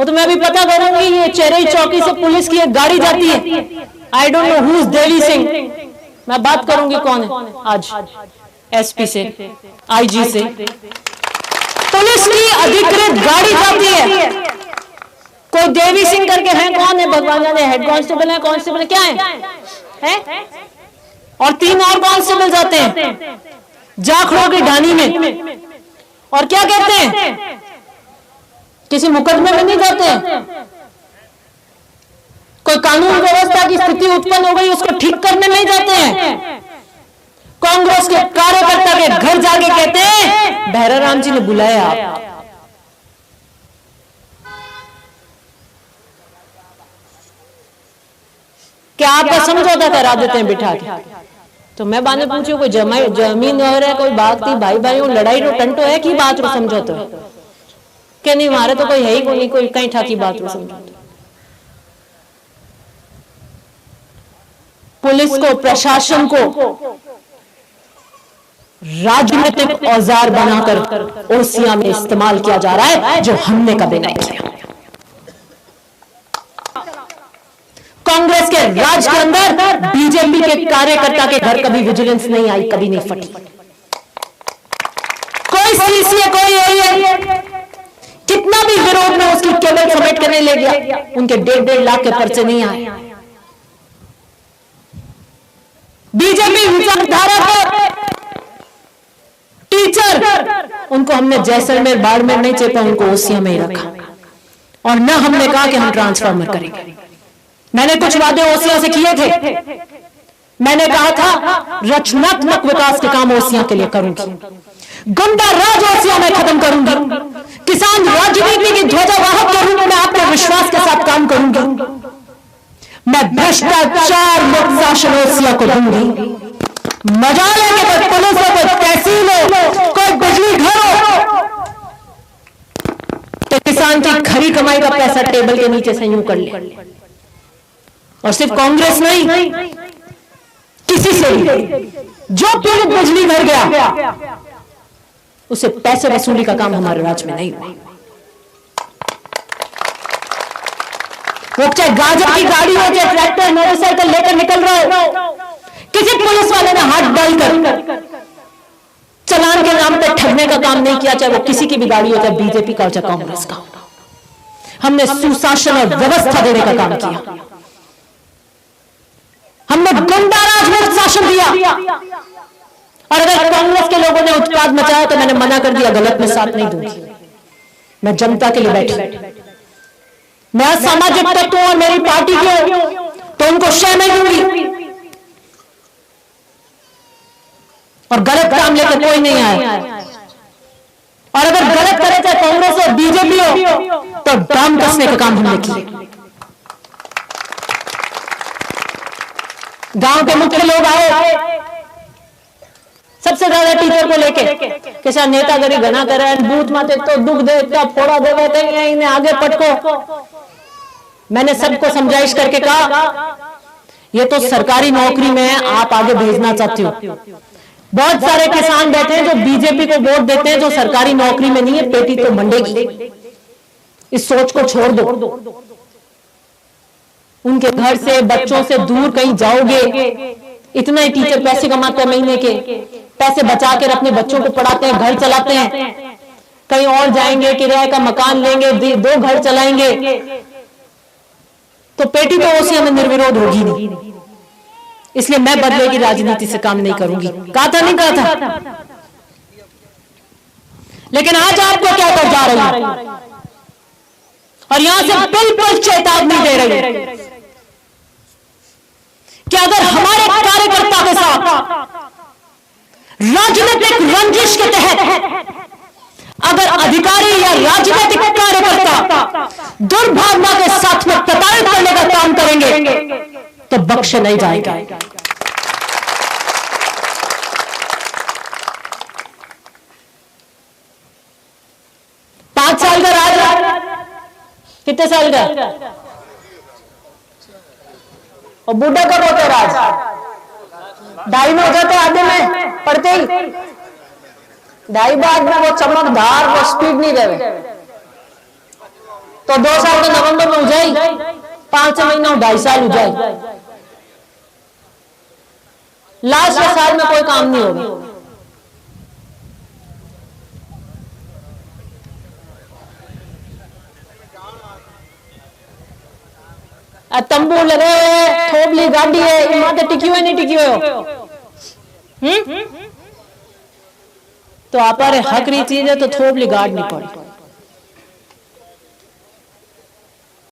वो तो मैं भी पता करूंगी। ये चेरई चौकी से पुलिस की एक गाड़ी जाती है, I don't know who is Devi Singh, मैं बात करूंगी कौन है आज, एसपी से, आईजी से। पुलिस की अधिकृत गाड़ी जाती है, कोई देवी सिंह करके है, कौन है भगवान जाने, हेड कांस्टेबल है, कांस्टेबल है, क्या है? और 3 और कांस्टेबल जाते हैं जाखड़ों की ढानी में, और क्या कहते हैं, किसी मुकदमे में नहीं जाते हैं, कोई कानून व्यवस्था की स्थिति उत्पन्न हो गई उसको ठीक करने नहीं जाते हैं। कांग्रेस के कार्यकर्ता के घर जाके कहते हैं भैरा राम जी ने बुलाया आप। क्या आपका समझौता करा देते हैं बिठा के? तो मैं बाने पूछू कोई जमीन हो रहा है, कोई बात थी, भाई भाई लड़ाई रो टंटो है कि बात रो समझौता है? क्या नहीं, हमारे तो कोई है ही नहीं, कोई कहीं ठाकी बात रो समझौता। पुलिस को, प्रशासन को राजनीतिक औजार बनाकर ओसिया में इस्तेमाल किया जा रहा है, जो हमने कभी नहीं किया। कांग्रेस के राज के अंदर बीजेपी के कार्यकर्ता के घर कभी विजिलेंस नहीं आई, कभी नहीं फटी। कोई सीसीए, कोई एरिया, कितना भी विरोध में उसकी केबल समेट करने ले गया, उनके 1.5 लाख के पर्चे नहीं आए। बीजेपी विचारधारा के टीचर, उनको हमने जैसलमेर बाड़मेर नहीं चेपा, उनको ओसिया में ही रखा, और न हमने कहा कि हम ट्रांसफार्मर करेंगे। मैंने कुछ वादे ओसिया से किए थे, मैंने कहा था रचनात्मक विकास के काम ओसिया के लिए करूंगी, गुंडा राज ओसिया में खत्म करूंगी, किसान राजनीति की ध्वजावाहक के रूप में आपके विश्वास के साथ काम करूंगी, मैं भ्रष्टाचार मुक्त शासन ओसिया को दूंगी। मजा लेंगे, कोई पुलिस हो, कोई तहसील हो, कोई बिजली घर हो, तो किसान की खरी कमाई का पैसा टेबल के नीचे से यूं कर ले। और सिर्फ कांग्रेस नहीं, किसी से भी जो पीड़ित बिजली घर गया उसे पैसे वसूली का काम हमारे राज्य में नहीं हुआ। वो चाहे गाजर की गाड़ी हो, चाहे ट्रैक्टर मोटरसाइकिल लेकर निकल रहा हो, किसी पुलिस वाले ने हाथ डालकर चालान के नाम पर ठगने का काम नहीं किया, चाहे वो किसी की भी गाड़ी हो, चाहे बीजेपी का हो, चाहे कांग्रेस का। हमने सुशासन और व्यवस्था देने का काम किया, हमने गुंडा राज मुक्त शासन दिया। और अगर कांग्रेस के लोगों ने उत्पाद मचाया तो मैंने मना कर दिया, गलत में साथ नहीं दूंगी, मैं जनता के लिए बैठी, मैं सामाजिक तत्व और मेरी पार्टी की तो उनको शय नहीं दूंगी, और गलत काम लेकर कोई नहीं आए। और अगर गलत करे चाहे कांग्रेस हो, बीजेपी हो, तो दाम कसने का काम हमने किया। गांव के मुख्य लोग आए, सबसे ज्यादा टीचर को लेके कि सर नेतागिरी घना करे, बूथ माते तो दुख दे, इतना फोड़ा देवे थे, इन्हें आगे पटको। मैंने सबको समझाइश करके कहा ये तो सरकारी नौकरी में है, आप आगे भेजना चाहते हो। बहुत सारे किसान बैठे हैं जो बीजेपी को वोट देते हैं, जो सरकारी नौकरी में नहीं है, पेटी तो मंडेगी। इस सोच को छोड़ दो, उनके घर से, बच्चों से दूर कहीं जाओगे। इतना ही टीचर पैसे कमाते हैं, महीने के पैसे बचा कर अपने बच्चों को पढ़ाते हैं, घर चलाते हैं। कहीं और जाएंगे, किराए का मकान लेंगे, 2 घर चलाएंगे, तो पेटी तो ओसिया में निर्विरोध होगी नहीं। इसलिए मैं बदले की राजनीति से काम नहीं करूंगी। कहा था, नहीं कहा था? लेकिन आज आपको क्या कर जा रही है, और यहां से बिल्कुल चेतावनी दे रही है कि अगर हमारे कार्यकर्ता के साथ राजनीतिक रंजिश के तहत अगर अधिकारी या राजनीतिक कार्यकर्ता दुर्भावना के साथ में प्रताड़ित करने का काम करेंगे तो बख्शे नहीं जाएगा। 5 साल का राज, कितने साल का? और बूढ़ा कब होता है राज? 2.5 में हो जाते आधे में पढ़ते ही। 2.5 बाद में वो चमकदार, वो स्पीड नहीं रहे। तो 2 साल तो नवंबर में हो जाए, 5 महीना 2.5 साल हो जाए, लास्ट साल में कोई काम नहीं होगा। तंबू लगे, थोबली गाड़ी है, माते टिकी हुए नहीं टिकी हुए, तो आप हक रही चीज है तो थोबली गाड़ नहीं पड़ी।